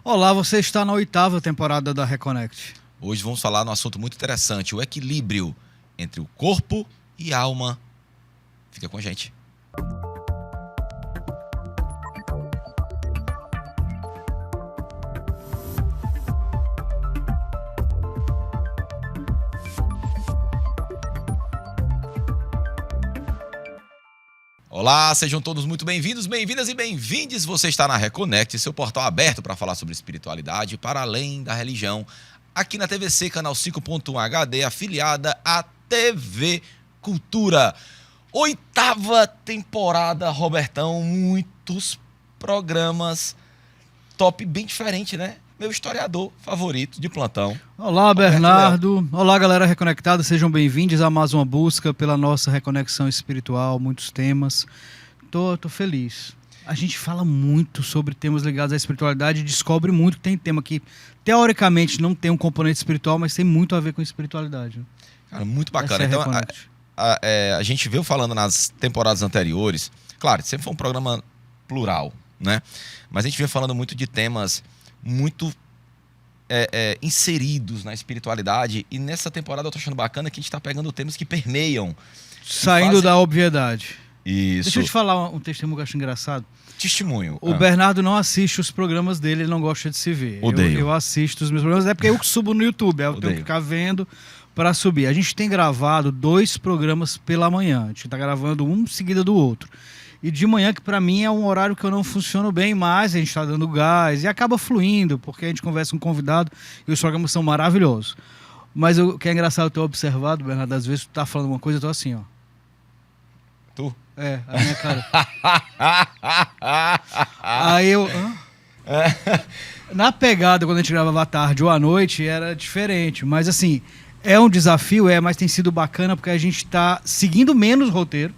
Olá, você está na 8ª temporada da Reconnect. Hoje vamos falar de um assunto muito interessante, o equilíbrio entre o corpo e a alma. Fica com a gente. Olá, sejam todos muito bem-vindos, bem-vindas e bem-vindes. Você está na Reconnect, seu portal aberto para falar sobre espiritualidade para além da religião. Aqui na TVC, canal 5.1 HD, afiliada à TV Cultura. 8ª temporada, Robertão, muitos programas, top bem diferente, né? Meu historiador favorito de plantão. Olá, Bernardo. Olá, galera reconectada. Sejam bem-vindos a mais uma busca pela nossa reconexão espiritual, muitos temas. Tô feliz. A gente fala muito sobre temas ligados à espiritualidade e descobre muito que tem tema que, teoricamente, não tem um componente espiritual, mas tem muito a ver com espiritualidade. Cara, muito bacana. Então, a gente veio falando nas temporadas anteriores, claro, sempre foi um programa plural, né? Mas a gente veio falando muito de temas muito inseridos na espiritualidade, e nessa temporada eu tô achando bacana que a gente tá pegando temas que permeiam. Saindo da obviedade. Isso. Deixa eu te falar um testemunho que eu acho engraçado. Testemunho. O Bernardo não assiste os programas dele, ele não gosta de se ver. Odeio. Eu assisto os meus programas, é porque eu que subo no YouTube, eu tenho que ficar vendo para subir. A gente tem gravado 2 programas pela manhã, a gente tá gravando um seguida do outro. E de manhã, que para mim é um horário que eu não funciono bem, mas a gente está dando gás e acaba fluindo, porque a gente conversa com um convidado e os programas são maravilhosos. Mas o que é engraçado eu ter observado, Bernardo, às vezes tu tá falando uma coisa e eu tô assim, ó. Tu? É, a minha cara. Aí eu... Na pegada, quando a gente gravava à tarde ou à noite, era diferente. Mas assim, é um desafio, mas tem sido bacana, porque a gente tá seguindo menos roteiro.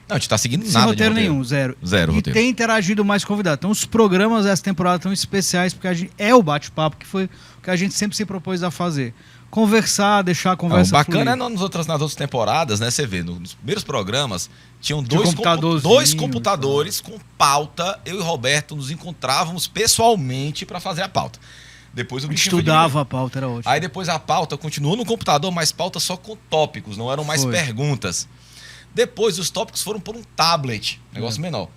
Não, a gente tá seguindo sem nada roteiro de roteiro. nenhum, zero. Zero e roteiro. tem interagido mais convidado. Então os programas dessa temporada estão especiais, porque a gente, é o bate-papo, que foi o que a gente sempre se propôs a fazer. Conversar, deixar a conversa bacana fluir. nas outras temporadas, né? Você vê, nos primeiros programas, tinham dois computadores com pauta. Eu e Roberto nos encontrávamos pessoalmente para fazer a pauta. Depois o bicho estudava a pauta, era ótimo. Aí depois a pauta continuou no computador, mas pauta só com tópicos, não eram mais perguntas. Depois os tópicos foram por um tablet, negócio menor.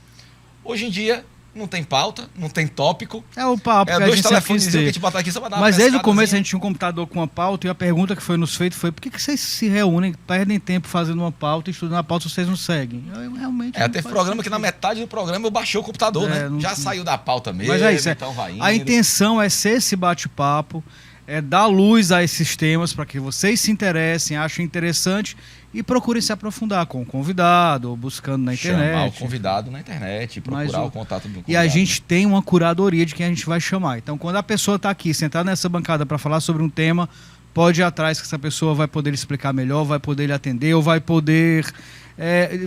Hoje em dia, não tem pauta, não tem tópico. É o papo que a 2 gente telefones que a gente bota aqui só pra dar uma Mas desde o começo a gente tinha um computador com uma pauta, e a pergunta que foi nos feita foi: por que vocês se reúnem, perdem tempo fazendo uma pauta e estudando a pauta se vocês não seguem? Eu realmente teve programa que na metade do programa eu baixei o computador, né? Já saiu da pauta mesmo, mas é isso, então vai indo. A intenção é ser esse bate-papo, é dar luz a esses temas para que vocês se interessem, achem interessante e procurem se aprofundar com o convidado, ou buscando na internet. Chamar o convidado na internet, procurar o contato do convidado. E a gente tem uma curadoria de quem a gente vai chamar. Então, quando a pessoa está aqui, sentada nessa bancada para falar sobre um tema, pode ir atrás que essa pessoa vai poder explicar melhor, vai poder lhe atender, ou vai poder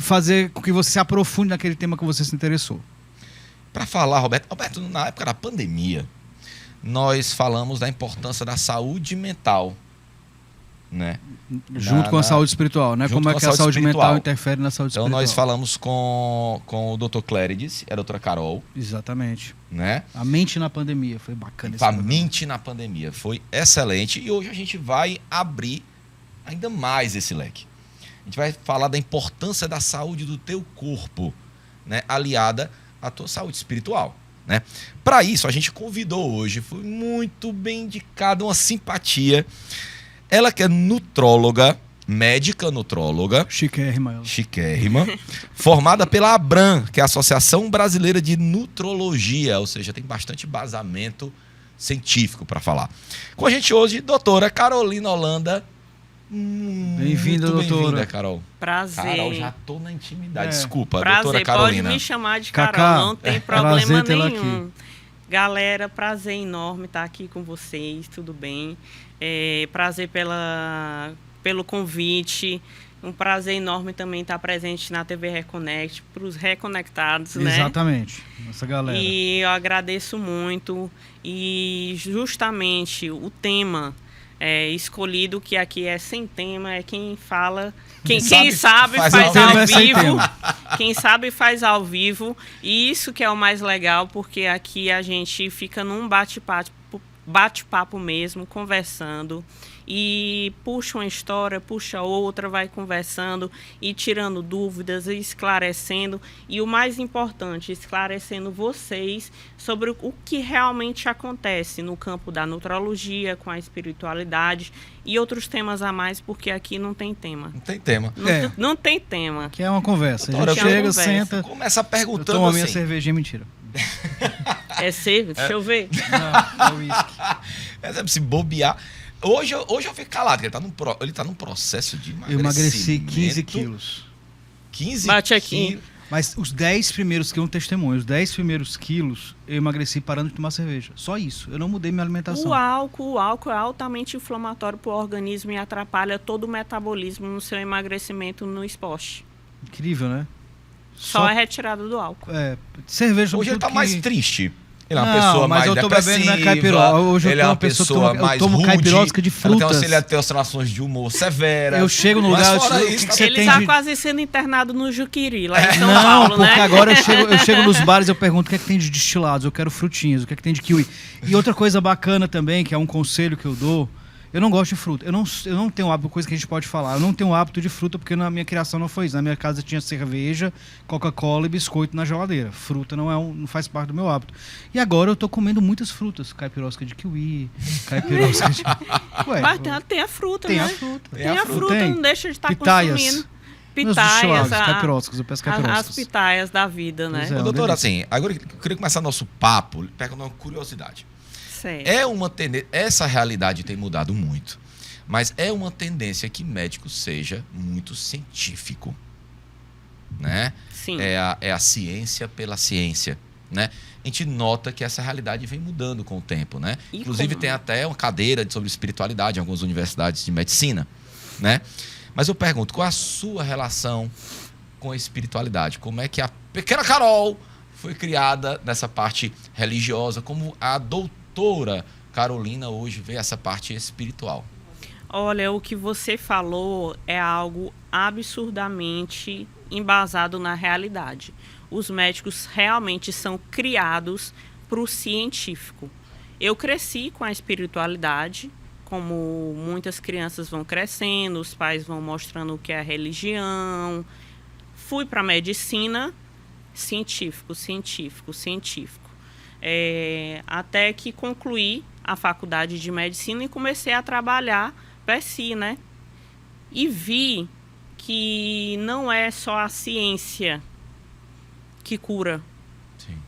fazer com que você se aprofunde naquele tema que você se interessou. Para falar, Roberto, na época da pandemia, nós falamos da importância da saúde mental, né? Junto com a saúde espiritual, né? Como é que a saúde mental interfere na saúde espiritual. Então nós falamos com o Dr. Clérides e a doutora Carol. Exatamente. Né? A mente na pandemia, foi bacana. A mente na pandemia, foi excelente. E hoje a gente vai abrir ainda mais esse leque. A gente vai falar da importância da saúde do teu corpo, né? Aliada à tua saúde espiritual. Né? Para isso, a gente convidou hoje, foi muito bem indicada, uma simpatia. Ela que é nutróloga, médica nutróloga. Chiquérrima ela. Chiquérrima. Formada pela ABRAM, que é a Associação Brasileira de Nutrologia, ou seja, tem bastante embasamento científico para falar. Com a gente hoje, doutora Carolina Holanda. Bem-vinda, doutora. Bem-vinda, Carol. Prazer. Carol, já tô na intimidade. Desculpa, prazer. Doutora Carolina. Pode me chamar de Carol, Cacá, não tem problema nenhum. Aqui. Galera, prazer enorme estar aqui com vocês, tudo bem? Prazer pelo convite. Um prazer enorme também estar presente na TV Reconnect, para os reconectados, né? Exatamente, nossa galera. E eu agradeço muito. E justamente o tema escolhido, que aqui é sem tema, é quem fala, quem sabe faz faz ao ao vivo. vivo, quem sabe faz ao vivo, e isso que é o mais legal, porque aqui a gente fica num bate-papo mesmo, conversando, e puxa uma história, puxa outra, vai conversando e tirando dúvidas e esclarecendo. E o mais importante, esclarecendo vocês sobre o que realmente acontece no campo da nutrologia, com a espiritualidade e outros temas a mais, porque aqui não tem tema. Não tem tema. Não tem tema. Que é uma conversa. A Doutora, gente chega, conversa. senta, Começa eu perguntando tomo a minha assim. cervejinha, mentira. Deixa eu ver. Não, é uísque. Se bobear. Hoje eu fico calado, porque ele tá num processo de emagrecimento. Eu emagreci 15 quilos. 15 Bate aqui. quilos. Mas os 10 primeiros, que é um testemunho, os 10 primeiros quilos eu emagreci parando de tomar cerveja. Só isso. Eu não mudei minha alimentação. O álcool é altamente inflamatório para o organismo e atrapalha todo o metabolismo no seu emagrecimento no esporte. Incrível, né? Só é retirada do álcool. Cerveja. Hoje ele tá tudo mais que... triste. Ele é uma Não, pessoa mas mais eu tô depressiva. bebendo minha caipirosca. Hoje eu ele tô é uma uma pessoa que pessoa eu mais tomo rude. caipirosca de frutas. Ele tem oscilações de humor severa. Eu chego no Mas lugar... fora eu isso, que você Ele tem está de... quase sendo internado no Juquiri, lá em São Não, Paulo, porque né? agora eu chego nos bares e eu pergunto o que é que tem de destilados, eu quero frutinhas, o que é que tem de kiwi. E outra coisa bacana também, que é um conselho que eu dou, eu não gosto de fruta. Eu não tenho hábito, coisa que a gente pode falar, eu não tenho hábito de fruta porque na minha criação não foi isso. Na minha casa tinha cerveja, Coca-Cola e biscoito na geladeira. Fruta não faz parte do meu hábito. E agora eu tô comendo muitas frutas. Caipirosca de kiwi, caipirosca de... Ué, Mas tem a fruta, tem né? a fruta. Tem a fruta, Tem. não deixa de estar Pitaias. consumindo. Meus Pitaias, destilados, caipiroscas, eu peço caipiroscas. as pitaias da vida, né? Pois é. Ô, doutora, uma assim, agora eu queria começar nosso papo perguntando uma curiosidade. Certo. É uma tendência, essa realidade tem mudado muito, mas é uma tendência que médico seja muito científico, né? Sim. É a ciência pela ciência, né? A gente nota que essa realidade vem mudando com o tempo, né? E Inclusive como? tem até uma cadeira sobre espiritualidade em algumas universidades de medicina, né? Mas eu pergunto, qual a sua relação com a espiritualidade? Como é que a pequena Carol foi criada nessa parte religiosa? Como a doutora Carolina hoje vê essa parte espiritual? Olha, o que você falou é algo absurdamente embasado na realidade. Os médicos realmente são criados para o científico. Eu cresci com a espiritualidade, como muitas crianças vão crescendo, os pais vão mostrando o que é a religião. Fui para a medicina, científico. Até que concluí a faculdade de medicina e comecei a trabalhar para si, né? E vi que não é só a ciência que cura. Sim.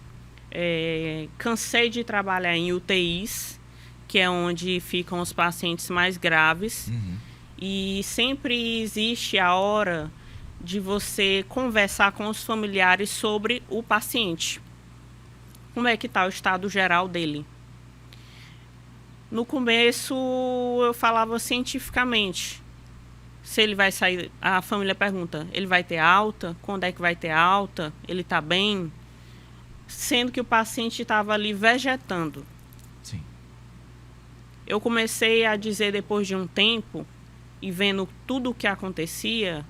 Cansei de trabalhar em UTIs, que é onde ficam os pacientes mais graves. Uhum. E sempre existe a hora de você conversar com os familiares sobre o paciente. Como é que está o estado geral dele? No começo, eu falava cientificamente. Se ele vai sair... A família pergunta, ele vai ter alta? Quando é que vai ter alta? Ele está bem? Sendo que o paciente estava ali vegetando. Sim. Eu comecei a dizer, depois de um tempo, e vendo tudo o que acontecia,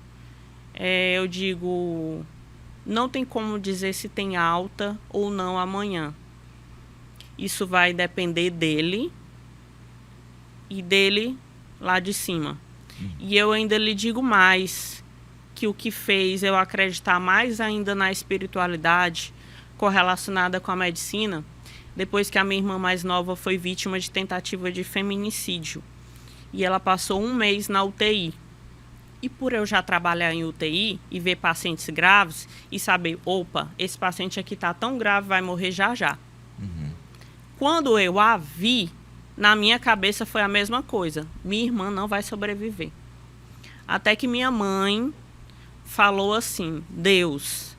eu digo, não tem como dizer se tem alta ou não amanhã. Isso vai depender dele e dele lá de cima. E eu ainda lhe digo mais, que o que fez eu acreditar mais ainda na espiritualidade correlacionada com a medicina, depois que a minha irmã mais nova foi vítima de tentativa de feminicídio. E ela passou 1 mês na UTI. E por eu já trabalhar em UTI e ver pacientes graves e saber, opa, esse paciente aqui está tão grave, vai morrer já já. Uhum. Quando eu a vi, na minha cabeça foi a mesma coisa. Minha irmã não vai sobreviver. Até que minha mãe falou assim, Deus,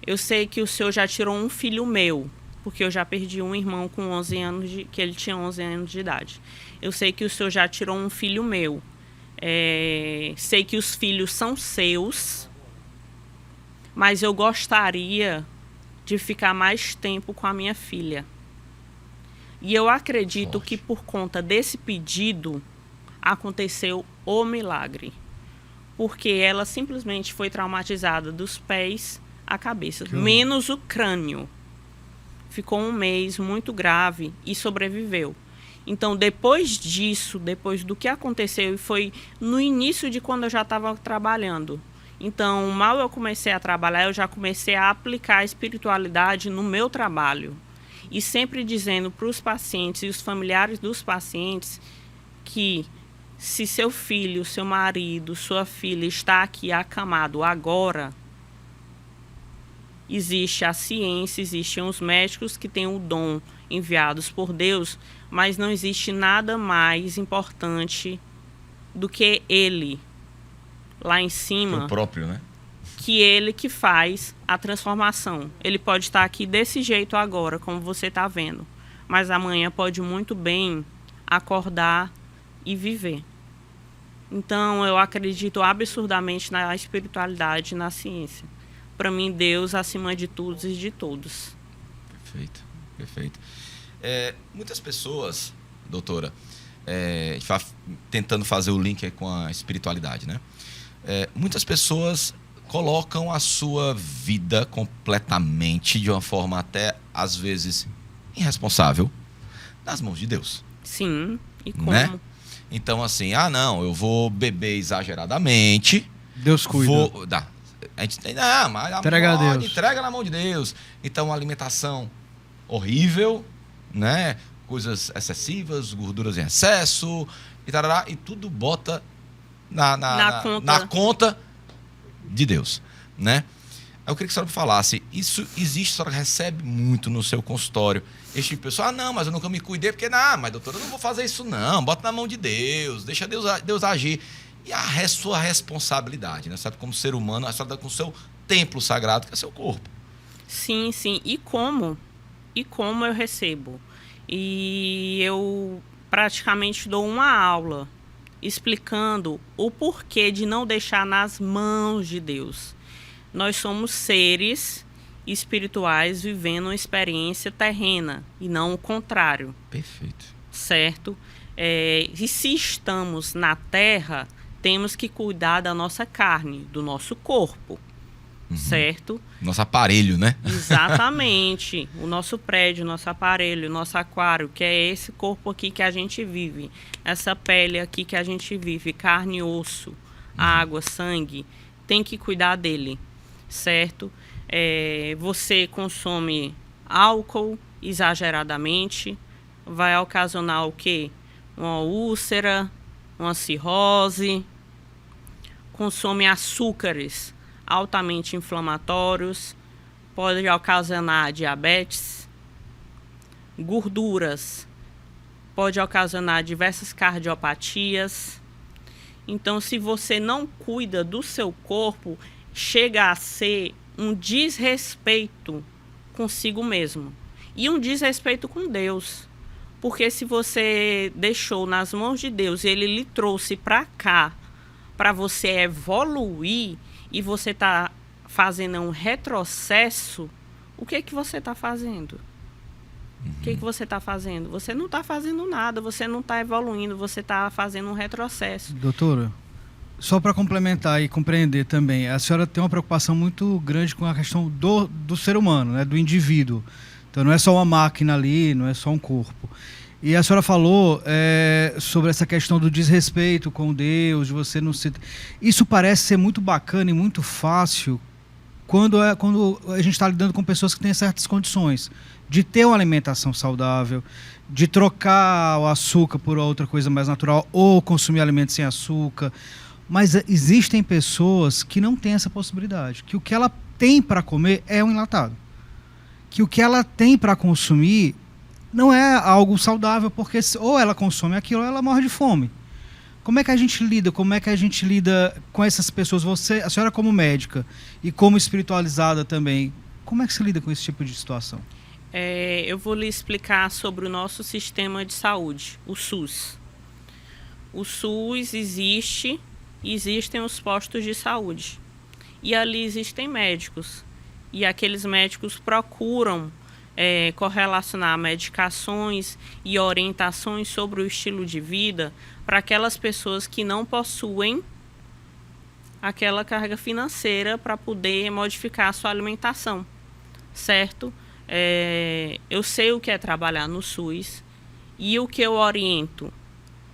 eu sei que o Senhor já tirou um filho meu, porque eu já perdi um irmão com 11 anos, que ele tinha 11 anos de idade. Eu sei que o Senhor já tirou um filho meu. Sei que os filhos são seus, mas eu gostaria de ficar mais tempo com a minha filha. E eu acredito que por conta desse pedido aconteceu o milagre. Porque ela simplesmente foi traumatizada dos pés à cabeça, menos o crânio. Ficou um mês muito grave e sobreviveu. Então, depois disso, depois do que aconteceu, e foi no início de quando eu já estava trabalhando. Então, mal eu comecei a trabalhar, eu já comecei a aplicar a espiritualidade no meu trabalho. E sempre dizendo para os pacientes e os familiares dos pacientes que se seu filho, seu marido, sua filha está aqui acamado agora, existe a ciência, existem os médicos que têm o dom enviados por Deus, mas não existe nada mais importante do que Ele, lá em cima. O próprio, né? Que Ele que faz a transformação. Ele pode estar aqui desse jeito agora, como você está vendo, mas amanhã pode muito bem acordar e viver. Então, eu acredito absurdamente na espiritualidade e na ciência. Para mim, Deus acima de tudo e de todos. Perfeito, perfeito. Muitas pessoas, doutora, a gente vai tentando fazer o link aí com a espiritualidade, né? Muitas pessoas colocam a sua vida completamente, de uma forma até, às vezes, irresponsável, nas mãos de Deus. Sim, e como? Né? Então, assim, não, eu vou beber exageradamente. Deus cuida. A gente tem, mas entrega a Deus. Entrega na mão de Deus. Então, alimentação horrível, né? Coisas excessivas, gorduras em excesso, e tudo bota na conta de Deus, né? Eu queria que a senhora falasse, isso existe, a senhora recebe muito no seu consultório, esse tipo de pessoa, não, mas eu nunca me cuidei, porque, mas doutora, eu não vou fazer isso não, bota na mão de Deus, deixa Deus agir. E a sua responsabilidade, né? Sabe, como ser humano, a senhora está com o seu templo sagrado, que é seu corpo. Sim, sim. E como eu recebo? E eu praticamente dou uma aula explicando o porquê de não deixar nas mãos de Deus. Nós somos seres espirituais vivendo uma experiência terrena e não o contrário. Perfeito. Certo? E se estamos na Terra, temos que cuidar da nossa carne, do nosso corpo. Certo? Nosso aparelho, né? Exatamente. O nosso prédio, o nosso aparelho, o nosso aquário, que é esse corpo aqui que a gente vive. Essa pele aqui que a gente vive, carne e osso, água, sangue. Tem que cuidar dele, certo? Você consome álcool exageradamente, vai ocasionar o quê? Uma úlcera, uma cirrose. Consome açúcares altamente inflamatórios, pode ocasionar diabetes, gorduras, pode ocasionar diversas cardiopatias. Então, se você não cuida do seu corpo, chega a ser um desrespeito consigo mesmo e um desrespeito com Deus. Porque se você deixou nas mãos de Deus e Ele lhe trouxe para cá, para você evoluir, e você está fazendo um retrocesso, o que você está fazendo? O que você está fazendo? Você não está fazendo nada, você não está evoluindo, você está fazendo um retrocesso. Doutora, só para complementar e compreender também, a senhora tem uma preocupação muito grande com a questão do ser humano, né, do indivíduo. Então não é só uma máquina ali, não é só um corpo. E a senhora falou sobre essa questão do desrespeito com Deus, de você não se... Isso parece ser muito bacana e muito fácil quando a gente está lidando com pessoas que têm certas condições de ter uma alimentação saudável, de trocar o açúcar por outra coisa mais natural ou consumir alimentos sem açúcar. Mas existem pessoas que não têm essa possibilidade, que o que ela tem para comer é um enlatado, que o que ela tem para consumir não é algo saudável, porque ou ela consome aquilo ou ela morre de fome. Como é que a gente lida? Como é que a gente lida com essas pessoas? A senhora como médica e como espiritualizada também, como é que se lida com esse tipo de situação? Eu vou lhe explicar sobre o nosso sistema de saúde, o SUS. O SUS existe, existem os postos de saúde. E ali existem médicos. E aqueles médicos procuram correlacionar medicações e orientações sobre o estilo de vida para aquelas pessoas que não possuem aquela carga financeira para poder modificar a sua alimentação, certo? Eu sei o que é trabalhar no SUS e o que eu oriento?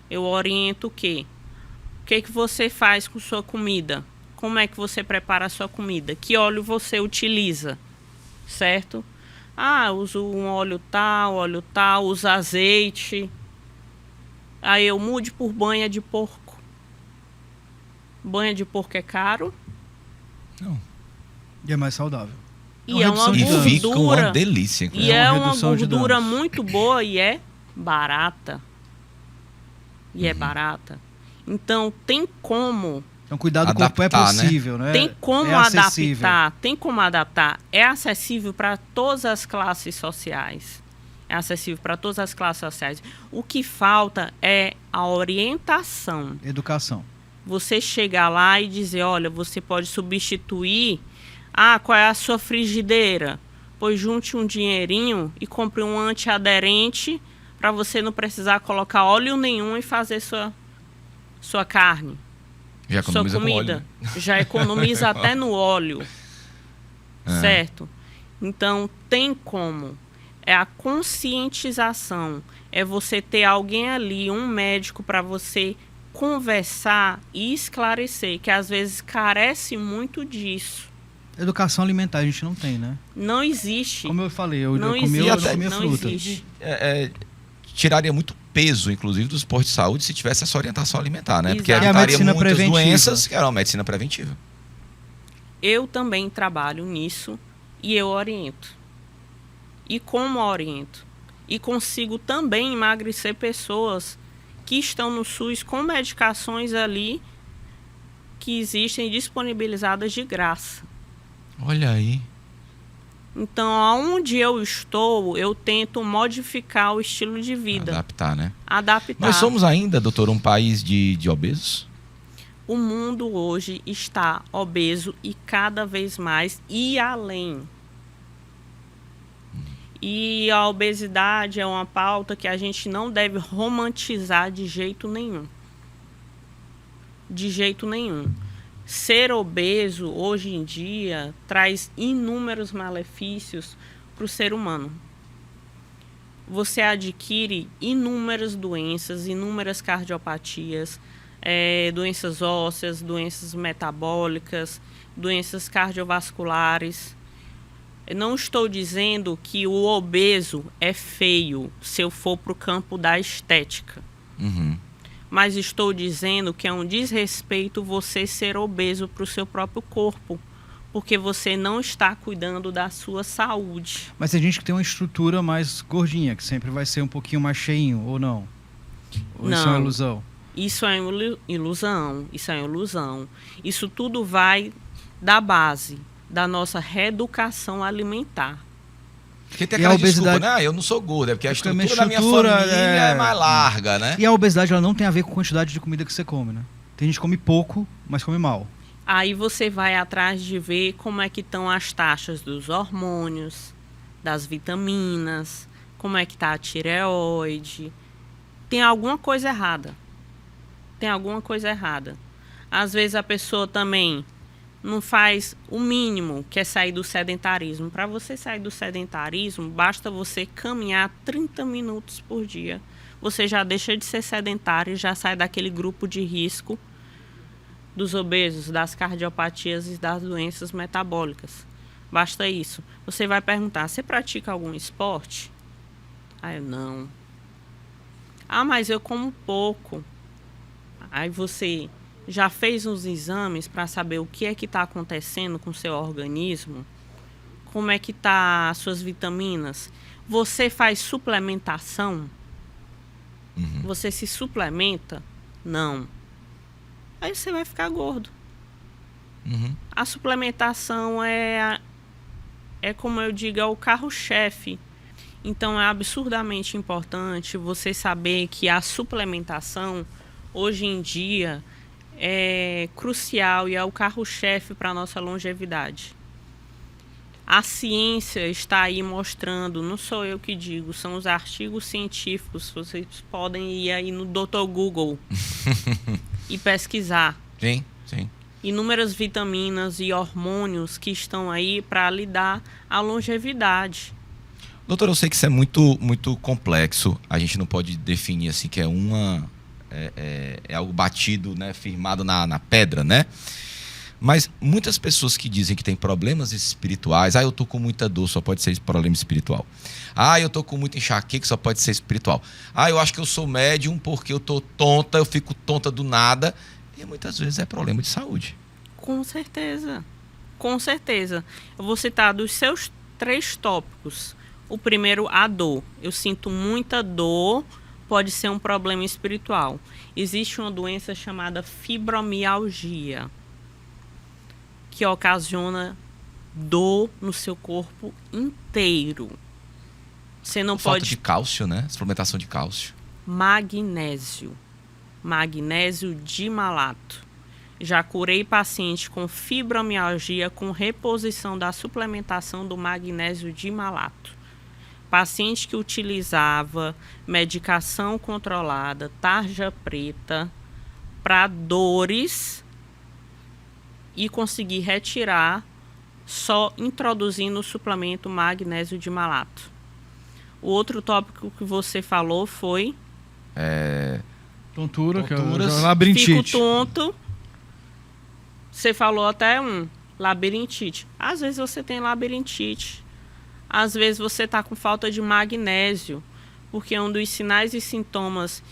Eu oriento o quê? O que você faz com sua comida? Como é que você prepara a sua comida? Que óleo você utiliza, certo? Uso um óleo tal, uso azeite. Aí eu mude por banha de porco. Banha de porco é caro? Não. E é mais saudável. E é uma gordura. E fica uma delícia. E é uma gordura muito boa e é barata. Então tem como... Então, cuidar do corpo é possível, né? Tem como adaptar. É acessível para todas as classes sociais. O que falta é a orientação. Educação. Você chegar lá e dizer, olha, você pode substituir. Qual é a sua frigideira? Pois junte um dinheirinho e compre um antiaderente para você não precisar colocar óleo nenhum e fazer sua carne. Já economiza sua comida. Com óleo. Já economiza até no óleo. Certo? Então, tem como. É a conscientização. É você ter alguém ali, um médico, para você conversar e esclarecer, que às vezes carece muito disso. Educação alimentar a gente não tem, né? Não existe. Como eu falei, eu não comia não fruta. Existe. Tiraria muito peso, inclusive, dos postos de saúde se tivesse essa orientação alimentar, né? Exato. Porque evitaria muitas preventiva. doenças, que era uma medicina preventiva. Eu também trabalho nisso e eu oriento. E como oriento? E consigo também emagrecer pessoas que estão no SUS com medicações ali que existem disponibilizadas de graça. Olha aí. Então, aonde eu estou, eu tento modificar o estilo de vida. Adaptar, né? Adaptar. Nós somos ainda, doutor, um país de obesos? O mundo hoje está obeso e cada vez mais e além. E a obesidade é uma pauta que a gente não deve romantizar de jeito nenhum. De jeito nenhum. Ser obeso, hoje em dia, traz inúmeros malefícios para o ser humano. Você adquire inúmeras doenças, inúmeras cardiopatias, doenças ósseas, doenças metabólicas, doenças cardiovasculares. Eu não estou dizendo que o obeso é feio se eu for para o campo da estética. Uhum. Mas estou dizendo que é um desrespeito você ser obeso para o seu próprio corpo, porque você não está cuidando da sua saúde. Mas tem gente que tem uma estrutura mais gordinha, que sempre vai ser um pouquinho mais cheinho, ou não? Ou não, isso é uma ilusão? Isso é ilusão. Isso tudo vai da base da nossa reeducação alimentar. Porque tem aquela desculpa, né? Eu não sou gordo, é porque a estrutura da minha família é mais larga, né? E a obesidade ela não tem a ver com a quantidade de comida que você come, né? Tem gente que come pouco, mas come mal. Aí você vai atrás de ver como é que estão as taxas dos hormônios, das vitaminas, como é que está a tireoide. Tem alguma coisa errada. Às vezes a pessoa também não faz o mínimo, que é sair do sedentarismo. Para você sair do sedentarismo, basta você caminhar 30 minutos por dia. Você já deixa de ser sedentário e já sai daquele grupo de risco dos obesos, das cardiopatias e das doenças metabólicas. Basta isso. Você vai perguntar, você pratica algum esporte? Eu não. Mas eu como pouco. Aí você já fez uns exames para saber o que é que está acontecendo com o seu organismo? Como é que está as suas vitaminas? Você faz suplementação? Uhum. Você se suplementa? Não. Aí você vai ficar gordo. Uhum. A suplementação é como eu digo, é o carro-chefe. Então é absurdamente importante você saber que a suplementação, hoje em dia, é crucial e é o carro-chefe para a nossa longevidade. A ciência está aí mostrando, não sou eu que digo, são os artigos científicos. Vocês podem ir aí no Dr. Google e pesquisar. Sim. Inúmeras vitaminas e hormônios que estão aí para lhe dar a longevidade. Doutor, eu sei que isso é muito, muito complexo. A gente não pode definir assim que é algo batido, né, firmado na pedra, né? Mas muitas pessoas que dizem que têm problemas espirituais, eu tô com muita dor, só pode ser problema espiritual. Eu tô com muita enxaqueca, só pode ser espiritual. Eu acho que eu sou médium porque eu tô tonta, eu fico tonta do nada. E muitas vezes é problema de saúde. Com certeza. Com certeza. Eu vou citar dos seus 3 tópicos. O primeiro, a dor. Eu sinto muita dor, pode ser um problema espiritual. Existe uma doença chamada fibromialgia, que ocasiona dor no seu corpo inteiro. Você não pode... Falta de cálcio, né? Suplementação de cálcio. Magnésio dimalato. Já curei paciente com fibromialgia com reposição da suplementação do magnésio dimalato. Paciente que utilizava medicação controlada, tarja preta, para dores, e consegui retirar só introduzindo o suplemento magnésio dimalato. O outro tópico que você falou foi... Tonturas, que é labirintite. Fico tonto. Você falou até labirintite. Às vezes você tem labirintite. Às vezes você está com falta de magnésio, porque um dos sinais e sintomas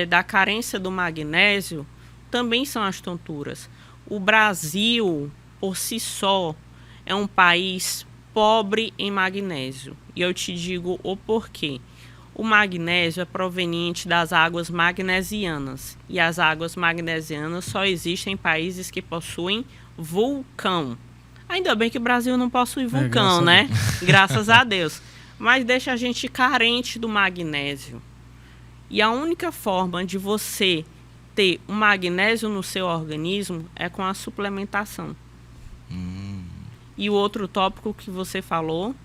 da carência do magnésio também são as tonturas. O Brasil, por si só, é um país pobre em magnésio. E eu te digo o porquê. O magnésio é proveniente das águas magnesianas. E as águas magnesianas só existem em países que possuem vulcão. Ainda bem que o Brasil não possui vulcão, né? Graças a Deus. Mas deixa a gente carente do magnésio. E a única forma de você ter o magnésio no seu organismo é com a suplementação. E o outro tópico que você falou...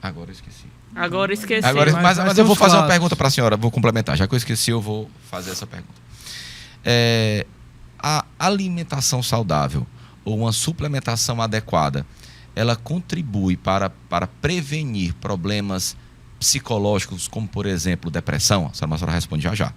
Agora eu esqueci. Mas eu vou fazer uma pergunta para a senhora, vou complementar. Já que eu esqueci, eu vou fazer essa pergunta. A alimentação saudável ou uma suplementação adequada, ela contribui para prevenir problemas psicológicos, como, por exemplo, depressão? A senhora responde já.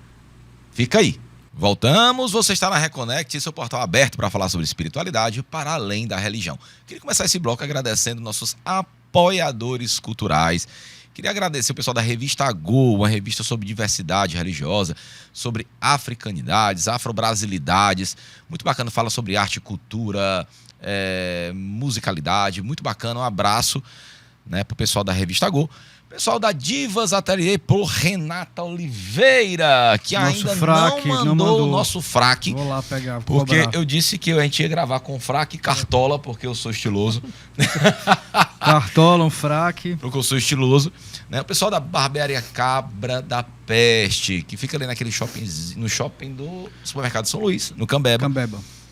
Fica aí. Voltamos, você está na Reconnect, seu portal aberto para falar sobre espiritualidade para além da religião. Queria começar esse bloco agradecendo nossos apoiadores culturais. Queria agradecer o pessoal da Revista Go, uma revista sobre diversidade religiosa, sobre africanidades, afrobrasilidades. Muito bacana, fala sobre arte, cultura, musicalidade. Muito bacana, um abraço, né, para o pessoal da Revista Go. Pessoal da Divas Ateliê, por Renata Oliveira, que ainda não mandou o nosso fraque. Vou lá pegar. Porque eu disse que a gente ia gravar com fraque e cartola, porque eu sou estiloso. Cartola, um fraque. Porque eu sou estiloso. Né? O pessoal da Barbearia Cabra da Peste, que fica ali naquele shopping, no shopping do supermercado São Luís, no Cambeba.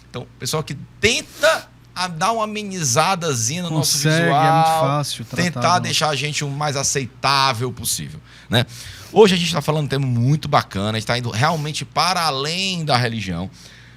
Então, o pessoal que tenta dar uma amenizadazinha no nosso visual, é muito fácil tentar deixar a gente o mais aceitável possível, né? Hoje a gente está falando de um tema muito bacana, a gente está indo realmente para além da religião.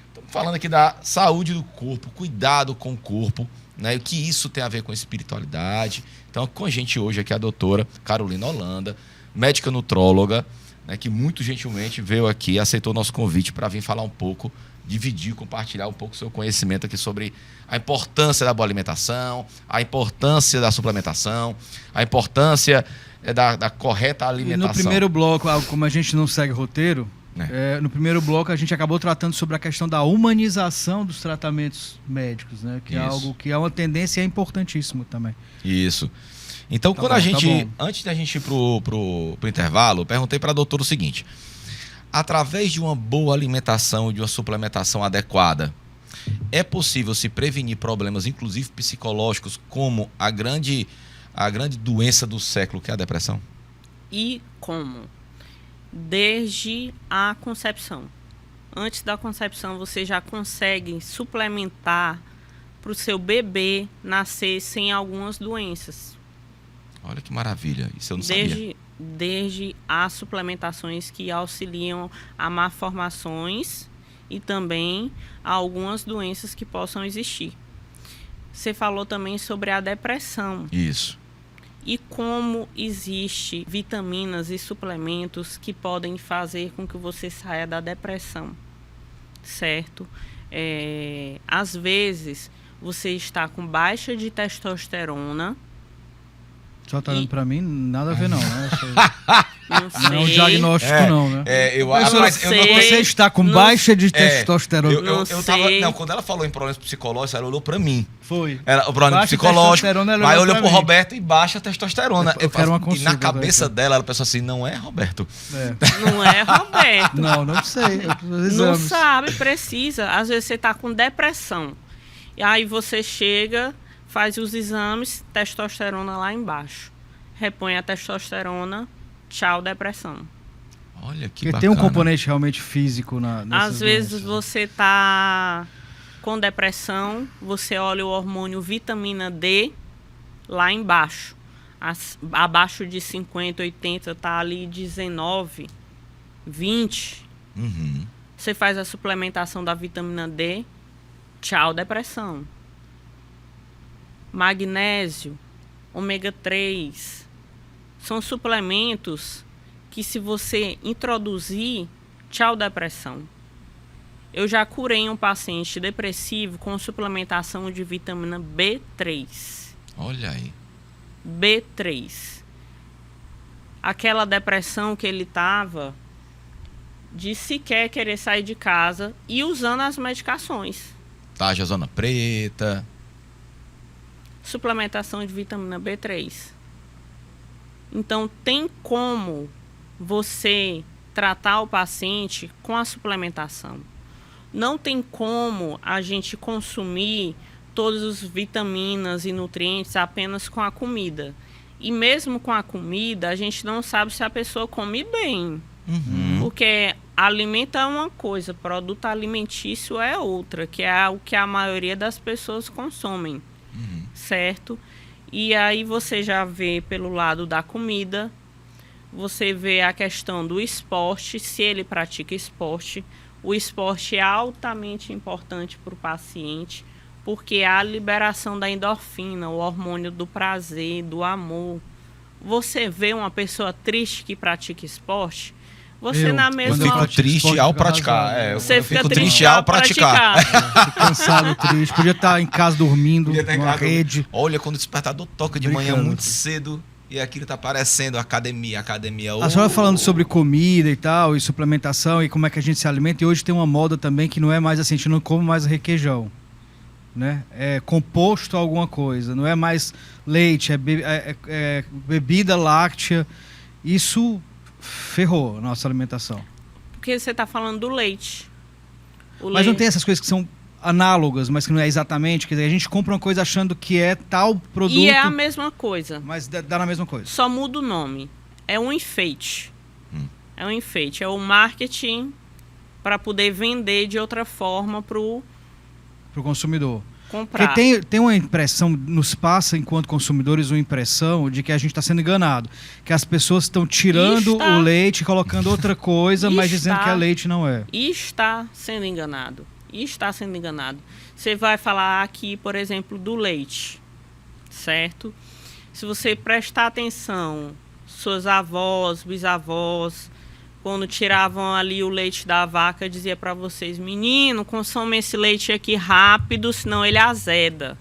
Estamos falando aqui da saúde do corpo, cuidado com o corpo, né? E o que isso tem a ver com espiritualidade. Então, com a gente hoje aqui a doutora Carolina Holanda, médica nutróloga, né, que muito gentilmente veio aqui, aceitou o nosso convite para vir falar um pouco, dividir, compartilhar um pouco o seu conhecimento aqui sobre a importância da boa alimentação, a importância da suplementação, a importância da correta alimentação. E no primeiro bloco, como a gente não segue roteiro, no primeiro bloco a gente acabou tratando sobre a questão da humanização dos tratamentos médicos, né? Que é algo que é uma tendência e é importantíssimo também. Isso. Então, antes da gente ir pro intervalo, eu perguntei para a doutora o seguinte: através de uma boa alimentação e de uma suplementação adequada, é possível se prevenir problemas, inclusive psicológicos, como a grande doença do século, que é a depressão? E como? Desde a concepção. Antes da concepção, você já consegue suplementar para o seu bebê nascer sem algumas doenças. Olha que maravilha, isso eu não sabia. Desde as suplementações que auxiliam a malformações e também a algumas doenças que possam existir. Você falou também sobre a depressão. Isso. E como existe vitaminas e suplementos que podem fazer com que você saia da depressão, certo? Às vezes, você está com baixa de testosterona. Só tá olhando pra mim, nada a ver não, né? Não sei. Não é um diagnóstico não, né? Você está com baixa de testosterona. Quando ela falou em problemas psicológicos, ela olhou pra mim. Foi. O problema psicológico, aí olhou pro Roberto e baixa testosterona. Eu quero uma consulta, e na cabeça dela, ela pensou assim, não é Roberto. Não é Roberto. Não sei. Não sabe, precisa. Às vezes você tá com depressão. E aí você chega, faz os exames, testosterona lá embaixo. Repõe a testosterona, tchau, depressão. Olha que Porque bacana. tem um componente realmente físico às vezes você tá com depressão, você olha o hormônio vitamina D lá embaixo. Abaixo de 50, 80, tá ali 19, 20. Uhum. Você faz a suplementação da vitamina D, tchau, depressão. Magnésio, ômega 3, são suplementos que, se você introduzir, tchau, depressão. Eu já curei um paciente depressivo com suplementação de vitamina B3. Olha aí. B3. Aquela depressão que ele estava de sequer querer sair de casa e usando as medicações. Tarja zona preta. Suplementação de vitamina B3. Então, tem como você tratar o paciente com a suplementação. Não tem como a gente consumir todas as vitaminas e nutrientes apenas com a comida. E mesmo com a comida, a gente não sabe se a pessoa come bem. Uhum. Porque alimento é uma coisa, produto alimentício é outra, que é o que a maioria das pessoas consomem. Uhum. Certo? E aí você já vê pelo lado da comida, você vê a questão do esporte, se ele pratica esporte. O esporte é altamente importante para o paciente, porque a liberação da endorfina, o hormônio do prazer, do amor. Você vê uma pessoa triste que pratica esporte, você na mesma... Eu fico triste ao praticar. Você fica triste ao praticar. Fico cansado, triste. Podia estar em casa dormindo, numa rede. Olha, quando o despertador toca de manhã muito cedo e aquilo tá aparecendo, academia. A senhora falando sobre comida e tal, e suplementação, e como é que a gente se alimenta, e hoje tem uma moda também que não é mais assim, a gente não come mais requeijão, né? É composto alguma coisa, não é mais leite, é bebida láctea. Isso ferrou a nossa alimentação. Porque você está falando do leite. Mas não tem essas coisas que são análogas, mas que não é exatamente, quer dizer, a gente compra uma coisa achando que é tal produto... E é a mesma coisa. Mas dá na mesma coisa. Só muda o nome. É um enfeite. É um enfeite. É o marketing para poder vender de outra forma para o consumidor. Comprar. Porque tem uma impressão, nos passa enquanto consumidores uma impressão de que a gente está sendo enganado. Que as pessoas estão tirando o leite e colocando outra coisa, mas dizendo que é leite, não é. E está sendo enganado. Você vai falar aqui, por exemplo, do leite, certo? Se você prestar atenção, suas avós, bisavós, quando tiravam ali o leite da vaca, dizia para vocês: menino, consome esse leite aqui rápido, senão ele azeda.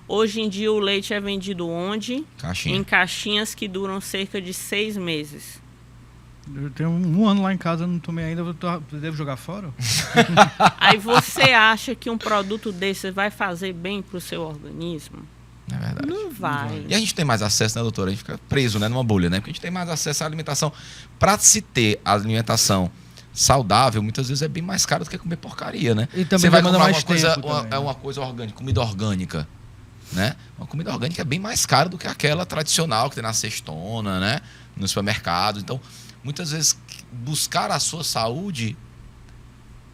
Hoje em dia o leite é vendido onde? Caixinha. Em caixinhas que duram cerca de 6 meses. Eu tenho um ano lá em casa, não tomei ainda, devo jogar fora? Aí você acha que um produto desse vai fazer bem para o seu organismo? É verdade. Não vai. E a gente tem mais acesso, né, doutora? A gente fica preso, né, numa bolha, né? Porque a gente tem mais acesso à alimentação. Para se ter a alimentação saudável, muitas vezes é bem mais caro do que comer porcaria, né? E também você vai comprar uma coisa orgânica, comida orgânica, né? Uma comida orgânica é bem mais cara do que aquela tradicional que tem na cestona, né? No supermercado. Então, muitas vezes, buscar a sua saúde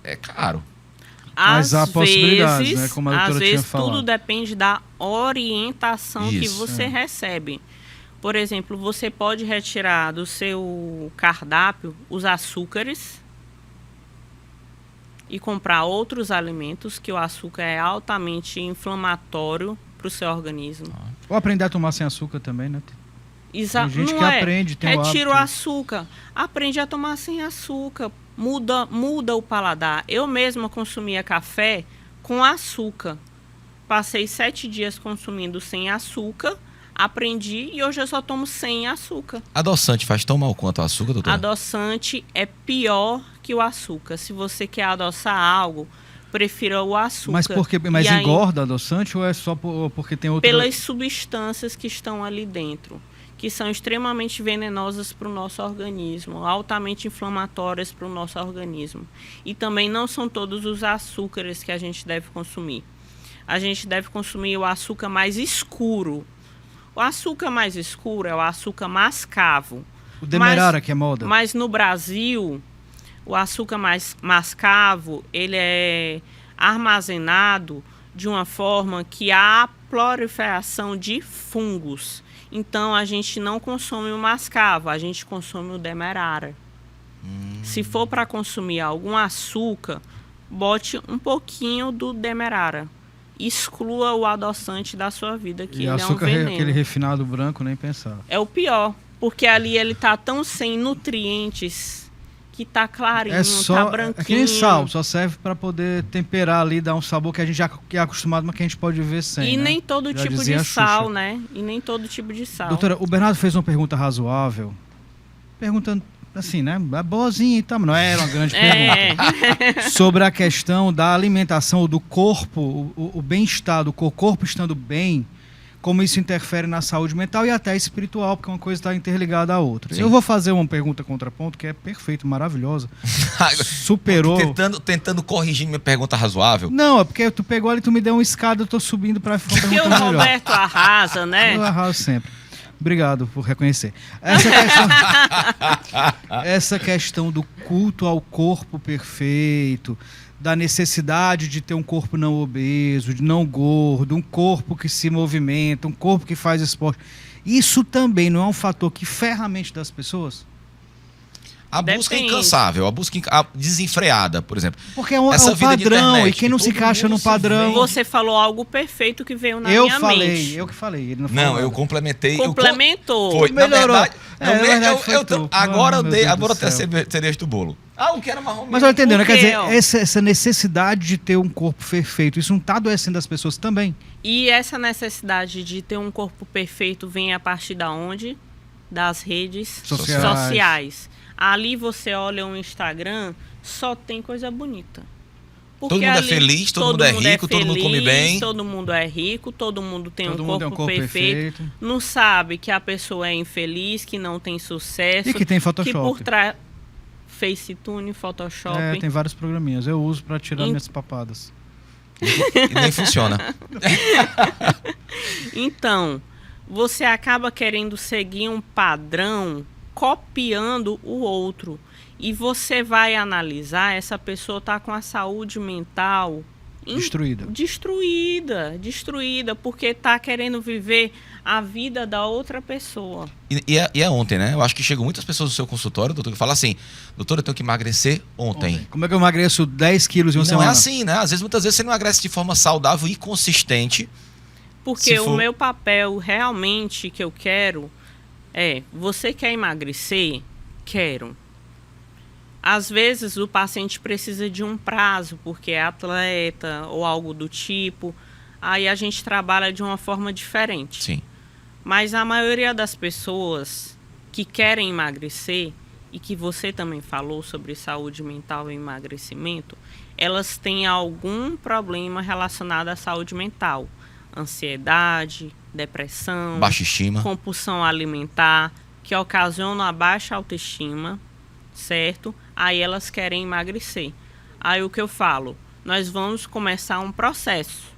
é caro. Mas há possibilidades, né? Como a doutora às tinha vezes falado. tudo depende da orientação que Isso, você recebe. Por exemplo, você pode retirar do seu cardápio os açúcares e comprar outros alimentos, que o açúcar é altamente inflamatório para o seu organismo. Ou aprender a tomar sem açúcar também, né? Tem gente Não que é. aprende, tem o Retira o hábito. açúcar. Aprende a tomar sem açúcar. Muda o paladar. Eu mesma consumia café com açúcar. Passei 7 dias consumindo sem açúcar. Aprendi e hoje eu só tomo sem açúcar. Adoçante faz tão mal quanto o açúcar, doutora? Adoçante é pior que o açúcar. Se você quer adoçar algo, prefira o açúcar. Mas por quê? Mas E aí, engorda adoçante ou é só porque tem outra... pelas substâncias que estão ali dentro, que são extremamente venenosas para o nosso organismo, altamente inflamatórias para o nosso organismo. E também não são todos os açúcares que a gente deve consumir. A gente deve consumir o açúcar mais escuro. O açúcar mais escuro é o açúcar mascavo. O demerara, que é moda. Mas no Brasil, o açúcar mais mascavo, ele é armazenado de uma forma que há proliferação de fungos. Então, a gente não consome o mascavo, a gente consome o demerara. Se for para consumir algum açúcar, bote um pouquinho do demerara. Exclua o adoçante da sua vida, que E ele açúcar, é um veneno. aquele refinado branco, nem pensar. É o pior, porque ali ele tá tão sem nutrientes que tá clarinho, É só, tá branquinho. é que nem sal, só serve para poder temperar ali, dar um sabor que a gente já é acostumado, mas que a gente pode viver sem, E né? nem todo Já tipo dizia de a Xuxa. sal, né? E nem todo tipo de sal. Doutora, o Bernardo fez uma pergunta razoável, perguntando assim, né? É boazinha e tal, mas não era uma grande pergunta. Sobre a questão da alimentação, do corpo, o bem-estar do corpo estando bem, como isso interfere na saúde mental e até espiritual, porque uma coisa está interligada à outra. Sim. Eu vou fazer uma pergunta contraponto que é perfeita, maravilhosa. Superou. Tentando corrigir minha pergunta razoável. Não, é porque tu pegou ali, tu me deu uma escada, eu tô subindo para ficar uma Porque o pergunta melhor. Roberto arrasa, né? Eu arraso sempre. Obrigado por reconhecer. Essa questão do culto ao corpo perfeito, da necessidade de ter um corpo não obeso, de não gordo, um corpo que se movimenta, um corpo que faz esporte. Isso também não é um fator que ferra a mente das pessoas? A busca Depende. incansável, a busca desenfreada, por exemplo. Porque é um Essa vida de padrão, internet, e quem não que se todo encaixa mundo no se padrão... Você falou algo perfeito que veio na Eu minha mente. eu que falei. Ele não falou Não, nada. eu complementei. Complementou. Foi. Na Melhorou. verdade, É, na verdade foi tu. agora Ah, eu meu dei, Deus agora do até céu. cereja do bolo. Ah, o que era marrom. Mas eu entendendo, né? Por Quer quê, dizer, ó? essa necessidade de ter um corpo perfeito, isso não está adoecendo as pessoas também? E essa necessidade de ter um corpo perfeito vem a partir da onde? Das redes sociais. Ali você olha o Instagram, só tem coisa bonita. Porque Todo mundo é ali feliz, todo mundo é rico, todo mundo come bem. Todo mundo é rico, todo mundo tem Todo um mundo corpo, tem um corpo perfeito. perfeito. Não sabe que a pessoa é infeliz, que não tem sucesso. E que tem Photoshop. Que por trás... Facetune, Photoshop. É, tem vários programinhas. Eu uso para tirar Em- minhas papadas. E nem funciona. Então, você acaba querendo seguir um padrão, copiando o outro. E você vai analisar, essa pessoa está com a saúde mental destruída, porque está querendo viver a vida da outra pessoa. E é ontem, né? Eu acho que chegam muitas pessoas no seu consultório, doutor, que falam assim: doutor, eu tenho que emagrecer ontem. Como é que eu emagreço 10 quilos em uma Não semana? é assim, né? Muitas vezes você não emagrece de forma saudável e consistente. Porque Se for- o meu papel realmente que eu quero é: você quer emagrecer? Quero. Às vezes o paciente precisa de um prazo, porque é atleta ou algo do tipo. Aí a gente trabalha de uma forma diferente. Sim. Mas a maioria das pessoas que querem emagrecer, e que você também falou sobre saúde mental e emagrecimento, elas têm algum problema relacionado à saúde mental. Ansiedade, depressão, Baixa estima. compulsão alimentar, que ocasionam a baixa autoestima, certo? Aí elas querem emagrecer. Aí o que eu falo? Nós vamos começar um processo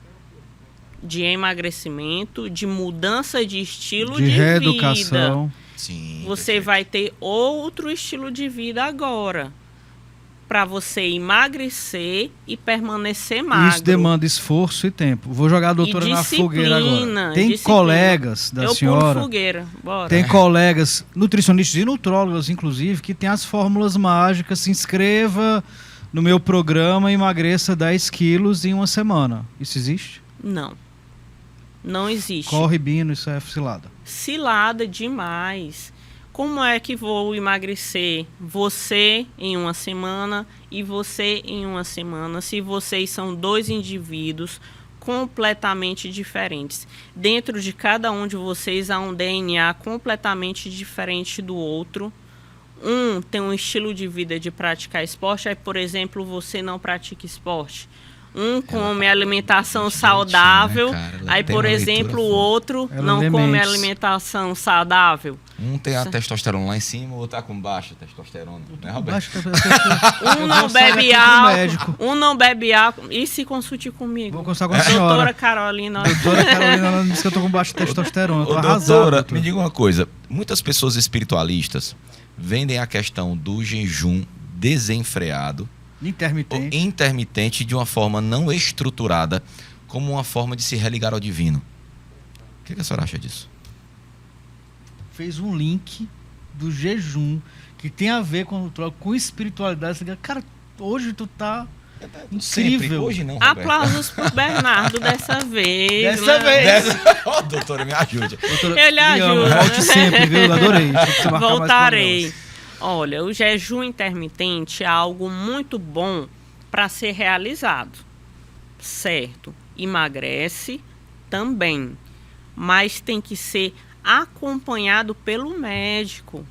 de emagrecimento, de mudança de estilo de vida. reeducação. Sim. Você perfeito. vai ter outro estilo de vida agora. para você emagrecer e permanecer magro. Isso demanda esforço e tempo. Vou jogar a doutora na fogueira agora. Tem colegas da senhora... Eu pulo fogueira, bora. Tem colegas, nutricionistas e nutrólogas, inclusive, que tem as fórmulas mágicas. Se inscreva no meu programa e emagreça 10 quilos em uma semana. Isso existe? Não. Não existe. Corre, Bino, isso é cilada. Cilada demais. Como é que vou emagrecer você em uma semana e você em uma semana, se vocês são dois indivíduos completamente diferentes? Dentro de cada um de vocês há um DNA completamente diferente do outro. Um tem um estilo de vida de praticar esporte, aí, por exemplo, você não pratica esporte. Um come alimentação saudável, né, aí, por exemplo, o outro não come alimentação saudável. Um tem a testosterona lá em cima, o outro tá com baixa testosterona, né, Roberto? Um não bebe álcool. E se consulte comigo? Vou consultar com a senhora. Doutora Carolina. Doutora Carolina, ela disse que eu tô com baixa testosterona. Doutora, me diga uma coisa. Muitas pessoas espiritualistas vendem a questão do jejum desenfreado, intermitente de uma forma não estruturada, como uma forma de se religar ao divino. O que a senhora acha disso? Fez um link do jejum que tem a ver com espiritualidade. Cara, hoje tu tá incrível. Sempre. Hoje não, Roberto. Aplausos pro Bernardo dessa vez. Dessa vez. Oh, doutora, me ajude. Doutora, ele ajuda. Volte sempre, viu? Adorei. Voltarei. Olha, o jejum intermitente é algo muito bom para ser realizado, certo? Emagrece também, mas tem que ser acompanhado pelo médico.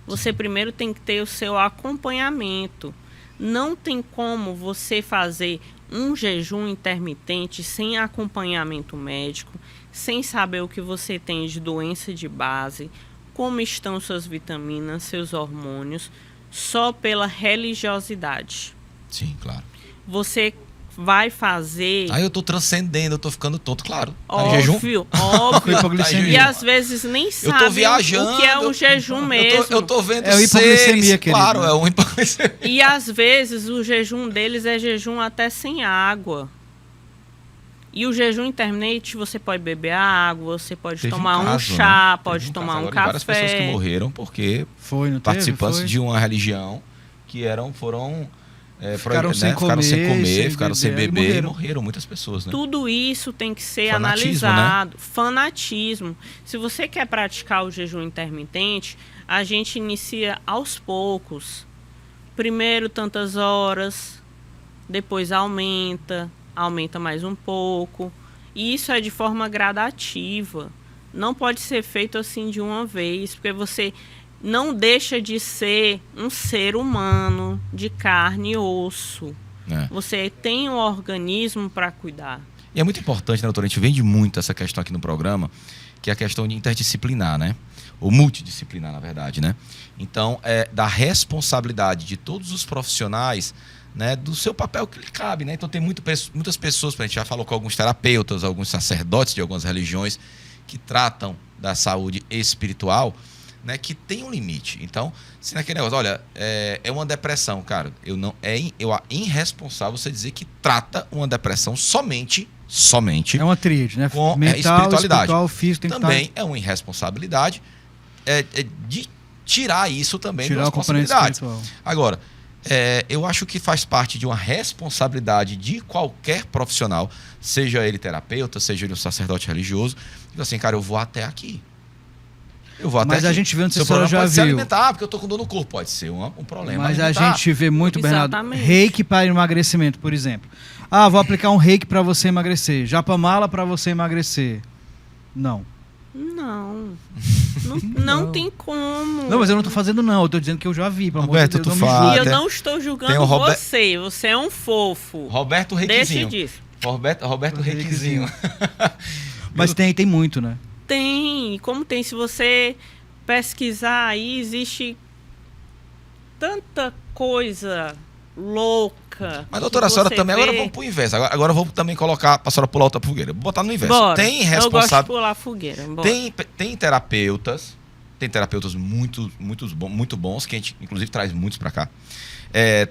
Você primeiro tem que ter o seu acompanhamento. Não tem como você fazer um jejum intermitente sem acompanhamento médico, sem saber o que você tem de doença de base, como estão suas vitaminas, seus hormônios, só pela religiosidade. Sim, claro. Você vai fazer... eu tô transcendendo, eu tô ficando tonto, claro. Óbvio, óbvio. E às vezes nem sabe o que é o jejum mesmo. Eu tô vendo hipoglicemia, querido. Claro, é uma hipoglicemia. E às vezes o jejum deles é jejum até sem água. E o jejum intermitente, você pode beber água, você pode tomar um chá, pode tomar um café. Várias pessoas que morreram porque participantes de uma religião que ficaram sem comer, ficaram sem beber e morreram muitas pessoas, né? Tudo isso tem que ser fanatismo, analisado. Né? Fanatismo. Se você quer praticar o jejum intermitente, a gente inicia aos poucos. Primeiro tantas horas, depois aumenta mais um pouco. E isso é de forma gradativa. Não pode ser feito assim de uma vez, porque você não deixa de ser um ser humano de carne e osso. Você tem um organismo para cuidar. E é muito importante, né, doutora? A gente vende muito essa questão aqui no programa, que é a questão de interdisciplinar, né? Ou multidisciplinar, na verdade, né? Então, da responsabilidade de todos os profissionais, né, do seu papel que lhe cabe, né? Então tem muitas pessoas, a gente já falou com alguns terapeutas, alguns sacerdotes de algumas religiões que tratam da saúde espiritual, né, que tem um limite. Então, se naquele negócio, olha, é uma depressão, cara, é irresponsável você dizer que trata uma depressão somente é uma tríade, né? Com mental, espiritualidade. Físico, também é uma irresponsabilidade de tirar isso também da responsabilidade. Agora, eu acho que faz parte de uma responsabilidade de qualquer profissional, seja ele terapeuta, seja ele um sacerdote religioso, digo assim, cara, eu vou até aqui. Mas a gente vê onde você já pode viu. Se alimentar, porque eu tô com dor no corpo, pode ser um problema. Mas alimentar. A gente vê muito, Bernardo, reiki para emagrecimento, por exemplo. Vou aplicar um reiki para você emagrecer. Japamala para você emagrecer. Não tem como. Não, mas eu não tô fazendo não, eu tô dizendo que eu já vi, pelo amor de Deus, E eu não estou julgando você é um fofo. Roberto Reikizinho. Deixa disso. Roberto Reikizinho. Mas tem muito, né? Tem, como tem, se você pesquisar aí, existe tanta coisa louca. Mas doutora, a senhora também, agora vamos pro inverso. Agora eu vou também colocar a senhora pular outra fogueira. Vou botar no inverso. Bora. Eu gosto de pular a fogueira. Tem terapeutas tem terapeutas muito bons, que a gente, inclusive, traz muitos para cá.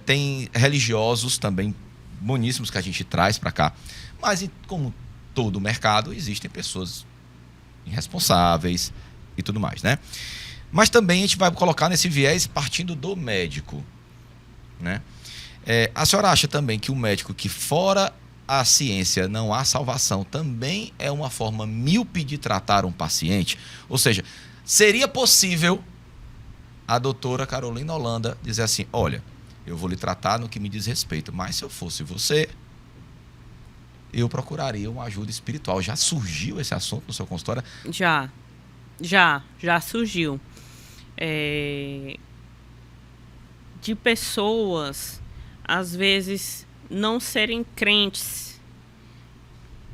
Tem religiosos também boníssimos que a gente traz para cá. Mas, como todo mercado, existem pessoas irresponsáveis e tudo mais, né? Mas também a gente vai colocar nesse viés partindo do médico, né? A senhora acha também que o médico que fora a ciência não há salvação também é uma forma míope de tratar um paciente? Ou seja, seria possível a doutora Carolina Holanda dizer assim, olha, eu vou lhe tratar no que me diz respeito, mas se eu fosse você, eu procuraria uma ajuda espiritual. Já surgiu esse assunto no seu consultório? Já surgiu. De pessoas, às vezes, não serem crentes,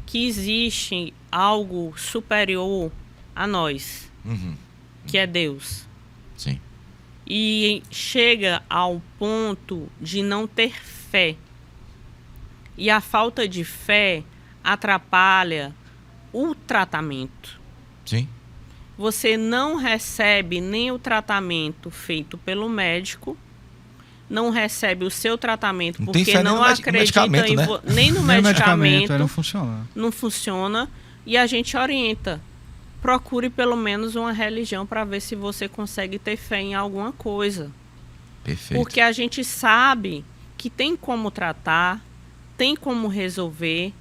que existe algo superior a nós, que é Deus. Sim. E chega ao ponto de não ter fé. E a falta de fé atrapalha o tratamento. Sim. Você não recebe nem o tratamento feito pelo médico, não recebe o seu tratamento porque não acredita em nem no medicamento. Não funciona. Não funciona. E a gente orienta. Procure pelo menos uma religião para ver se você consegue ter fé em alguma coisa. Perfeito. Porque a gente sabe que tem como tratar, tem como resolver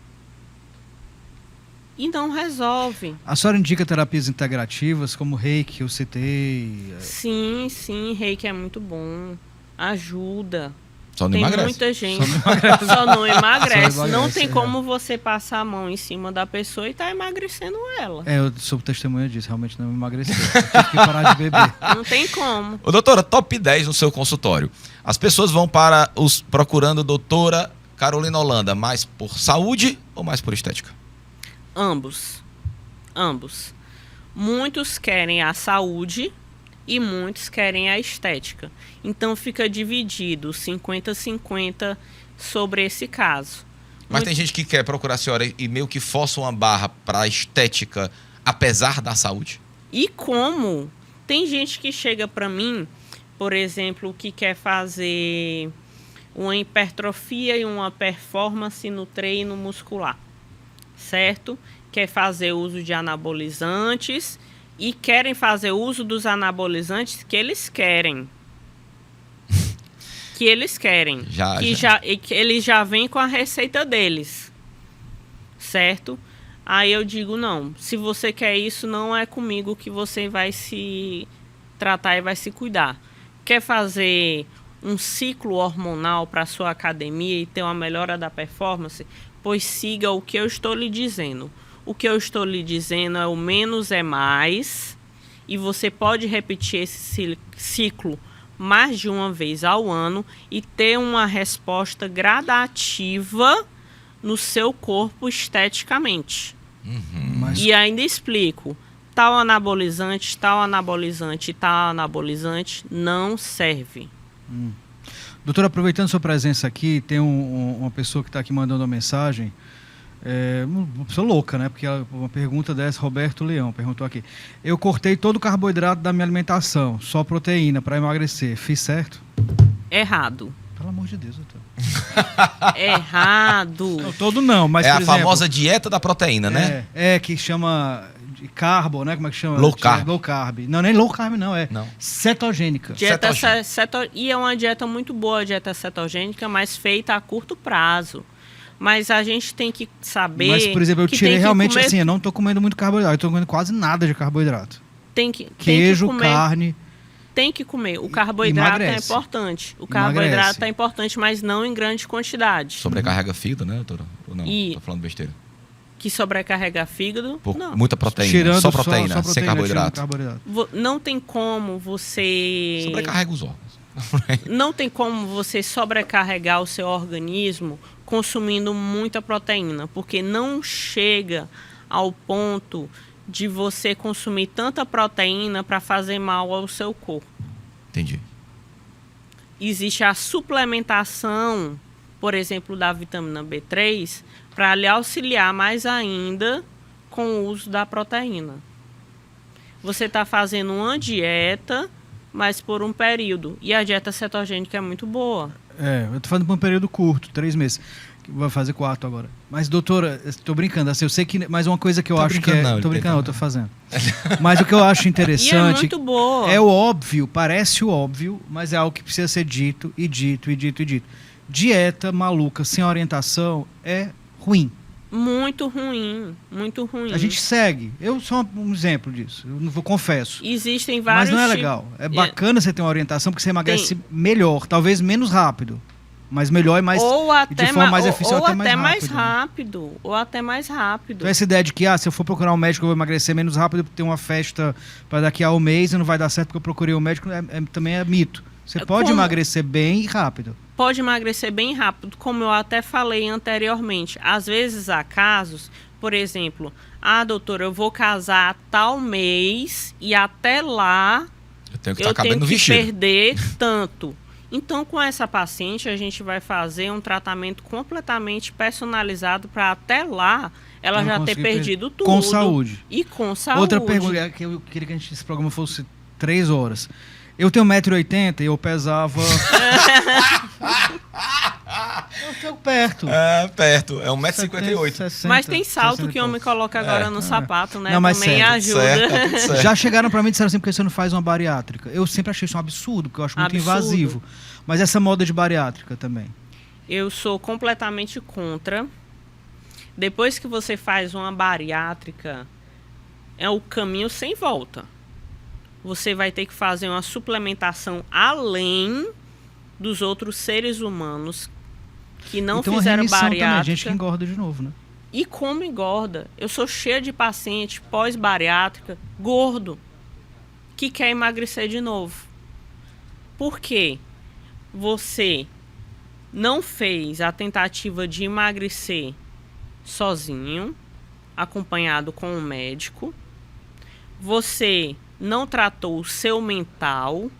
e não resolve. A senhora indica terapias integrativas como Reiki, eu citei? Sim, Reiki é muito bom. Ajuda. Só não tem emagrece. Muita gente. Só não emagrece. Não tem como você passar a mão em cima da pessoa e tá emagrecendo ela. Eu sou testemunha disso, realmente não emagreceu. Eu tive que parar de beber. Não tem como. Ô, doutora, top 10 no seu consultório. As pessoas vão procurando doutora Carolina Holanda mais por saúde ou mais por estética? Ambos. Muitos querem a saúde e muitos querem a estética. Então fica dividido 50-50 sobre esse caso. Mas tem gente que quer procurar a senhora e meio que força uma barra para a estética, apesar da saúde? E como? Tem gente que chega para mim, por exemplo, que quer fazer uma hipertrofia e uma performance no treino muscular, certo? Quer fazer uso de anabolizantes e querem fazer uso dos anabolizantes que eles querem. Que eles já vêm com a receita deles, certo? Aí eu digo, não, se você quer isso, não é comigo que você vai se tratar e vai se cuidar. Quer fazer um ciclo hormonal para a sua academia e ter uma melhora da performance? Pois siga o que eu estou lhe dizendo. O que eu estou lhe dizendo é o menos é mais, e você pode repetir esse ciclo mais de uma vez ao ano e ter uma resposta gradativa no seu corpo esteticamente. E ainda explico, tal anabolizante não serve. Doutora, aproveitando sua presença aqui, tem uma pessoa que está aqui mandando uma mensagem. Uma pessoa louca, né? Porque uma pergunta dessa, Roberto Leão perguntou aqui: eu cortei todo o carboidrato da minha alimentação, só proteína para emagrecer, fiz certo? Errado. Pelo amor de Deus, doutor. Errado. Não, todo não, mas por exemplo, famosa dieta da proteína, né? Que chama de carbo, né? Como é que chama? Low carb. Low carb. Não, nem low carb não, cetogênica. Dieta e é uma dieta muito boa, a dieta cetogênica, mas feita a curto prazo. Mas a gente tem que saber... Mas, por exemplo, eu tirei realmente comer... assim, eu não estou comendo muito carboidrato, eu estou comendo quase nada de carboidrato. Queijo, carne... Tem que comer. O carboidrato é importante. O carboidrato é importante, mas não em grande quantidade. Sobrecarrega fígado, né, doutora? Ou não? Tô falando besteira. Que sobrecarrega fígado? Não. Muita proteína. Só proteína, sem carboidrato. Não tem como você... Sobrecarrega os órgãos. Não tem como você sobrecarregar o seu organismo consumindo muita proteína, porque não chega ao ponto de você consumir tanta proteína para fazer mal ao seu corpo. Entendi. Existe a suplementação, por exemplo, da vitamina B3, para lhe auxiliar mais ainda com o uso da proteína. Você está fazendo uma dieta, mas por um período. E a dieta cetogênica é muito boa. Eu tô falando por um período curto, 3 meses. Vai fazer 4 agora. Mas, doutora, tô brincando, assim, eu sei que... Mas uma coisa que eu acho que é... Tô brincando, eu tô fazendo. Mas o que eu acho interessante... E é muito boa. É o óbvio, parece o óbvio, mas é algo que precisa ser dito, e dito, e dito, e dito. Dieta maluca, sem orientação, é ruim. Muito ruim, muito ruim. A gente segue. Eu sou um exemplo disso, eu não vou, confesso. Existem vários... Mas não é legal. É bacana você ter uma orientação, porque você emagrece melhor, talvez menos rápido. Mas melhor e mais de forma mais eficiente, ou até mais rápido. Ou até mais rápido. Então essa ideia de que se eu for procurar um médico eu vou emagrecer menos rápido porque tem uma festa para daqui a um mês e não vai dar certo porque eu procurei um médico, também é mito. Você pode emagrecer bem e rápido. Pode emagrecer bem rápido, como eu até falei anteriormente. Às vezes há casos, por exemplo, doutora, eu vou casar tal mês e até lá eu tenho que perder tanto. Então, com essa paciente, a gente vai fazer um tratamento completamente personalizado para até lá ela já ter perdido tudo. Com saúde. E com saúde. Outra pergunta, que eu queria que esse programa fosse 3 horas. Eu tenho 1,80 m e eu pesava... eu tô perto. Perto. É 1,58 m. Mas tem salto que o homem coloca agora no sapato, né? Não, mas também ajuda. Certo. Já chegaram pra mim e disseram assim, porque você não faz uma bariátrica. Eu sempre achei isso um absurdo, porque eu acho muito invasivo. Mas essa moda de bariátrica também. Eu sou completamente contra. Depois que você faz uma bariátrica, é o caminho sem volta. Você vai ter que fazer uma suplementação além dos outros seres humanos que não fizeram bariátrica. Também, gente que engorda de novo, né? E como engorda? Eu sou cheia de paciente pós-bariátrica, gordo, que quer emagrecer de novo. Por quê? Você não fez a tentativa de emagrecer sozinho, acompanhado com um médico. Você não tratou o seu mental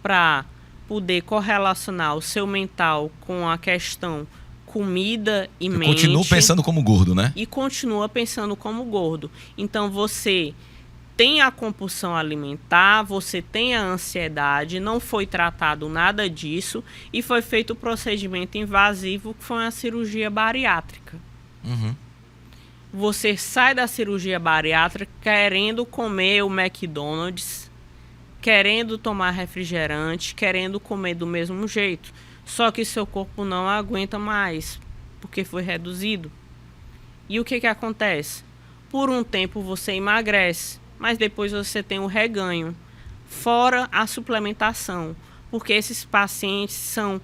para poder correlacionar o seu mental com a questão comida e mente. Continua pensando como gordo, né? E continua pensando como gordo. Então você tem a compulsão alimentar, você tem a ansiedade, não foi tratado nada disso e foi feito o procedimento invasivo, que foi uma cirurgia bariátrica. Uhum. Você sai da cirurgia bariátrica querendo comer o McDonald's, querendo tomar refrigerante, querendo comer do mesmo jeito. Só que seu corpo não aguenta mais, porque foi reduzido. E o que acontece? Por um tempo você emagrece, mas depois você tem um reganho. Fora a suplementação, porque esses pacientes são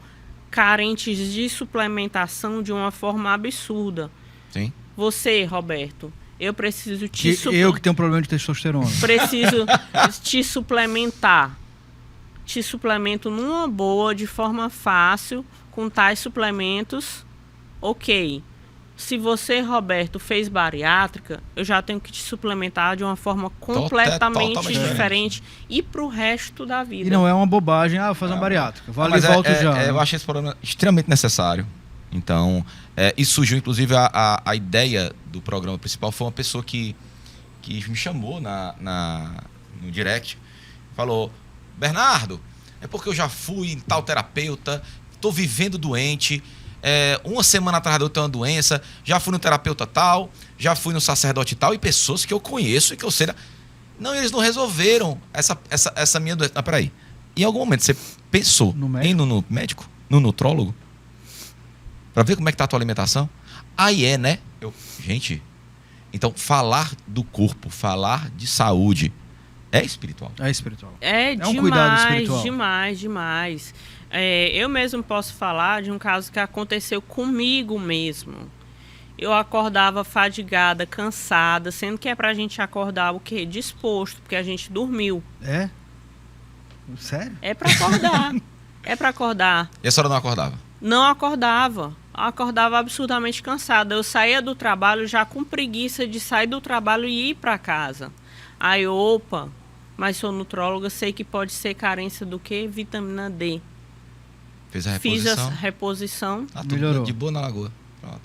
carentes de suplementação de uma forma absurda. Sim. Você, Roberto, eu preciso Eu que tenho um problema de testosterona. Preciso te suplementar. Te suplemento numa boa, de forma fácil, com tais suplementos. Ok. Se você, Roberto, fez bariátrica, eu já tenho que te suplementar de uma forma completamente diferente e pro resto da vida. E não é uma bobagem, vou fazer uma bariátrica. Vale e volto já. Eu acho esse programa extremamente necessário. Então, e surgiu, inclusive, a ideia do programa principal foi uma pessoa que me chamou no direct, falou: Bernardo, é porque eu já fui em tal terapeuta, estou vivendo doente, uma semana atrás eu tenho uma doença, já fui no terapeuta tal, já fui no sacerdote tal, e pessoas que eu conheço e que eu sei... Não, eles não resolveram essa minha doença. Peraí, em algum momento você pensou em ir no médico, no nutrólogo? Pra ver como é que tá a tua alimentação? Aí né? Gente, então falar do corpo, falar de saúde é espiritual. É espiritual. É demais, um cuidado espiritual. Demais. Eu mesmo posso falar de um caso que aconteceu comigo mesmo. Eu acordava fadigada, cansada, sendo que é pra gente acordar o quê? Disposto, porque a gente dormiu. É? Sério? É pra acordar. É pra acordar. E a senhora não acordava? Não acordava. Acordava absurdamente cansada. Eu saía do trabalho já com preguiça de sair do trabalho e ir para casa. Aí, mas sou nutróloga, sei que pode ser carência do quê? Vitamina D. Fez a reposição? Fiz a reposição. Melhorou. De boa na lagoa. Pronto.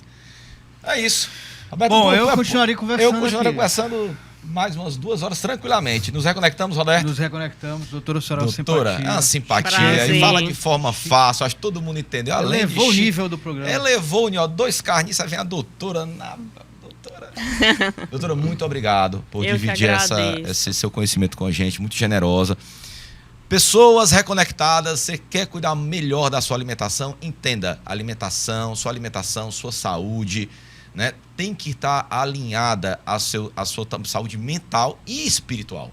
É isso. Roberto, bom, eu continuaria conversando. conversando mais umas 2 horas tranquilamente. Nos reconectamos, Roberto? Nos reconectamos. Doutora, a senhora Doutora, simpatia. é uma simpatia. Prazer. E fala de forma fácil, acho que todo mundo entendeu. Além Elevou o de nível do programa. elevou o nível. 2 carniças, aí vem a doutora Doutora, muito obrigado por Eu dividir que agradeço. esse seu conhecimento com a gente, muito generosa. Pessoas reconectadas, você quer cuidar melhor da sua alimentação? Entenda, sua alimentação, sua saúde, né, tem que estar alinhada à sua saúde mental e espiritual,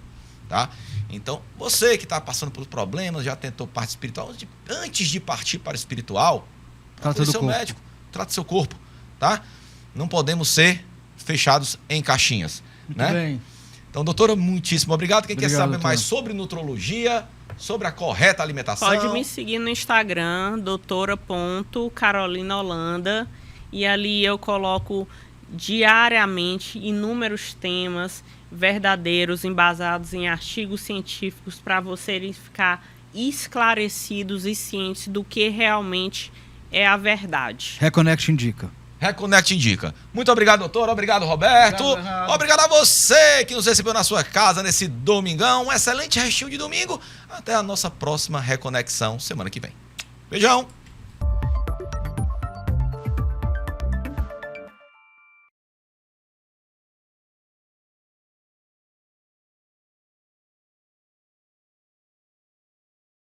tá? Então, você que está passando por problemas, já tentou parte espiritual, antes de partir para o espiritual, Trata procure do seu corpo. médico, trate seu corpo, tá? Não podemos ser fechados em caixinhas, Muito né? bem. Então, doutora, muitíssimo obrigado. Quem quer Obrigado, saber doutora. mais sobre nutrologia, sobre a correta alimentação, Pode me seguir no Instagram, doutora.carolinaholanda, e ali eu coloco diariamente inúmeros temas verdadeiros, embasados em artigos científicos, para vocês ficar esclarecidos e cientes do que realmente é a verdade. Reconnect indica. Reconnect indica. Muito obrigado, doutor. Obrigado, Roberto. Obrigado. Obrigado a você que nos recebeu na sua casa nesse domingão. Um excelente restinho de domingo. Até a nossa próxima reconexão semana que vem. Beijão.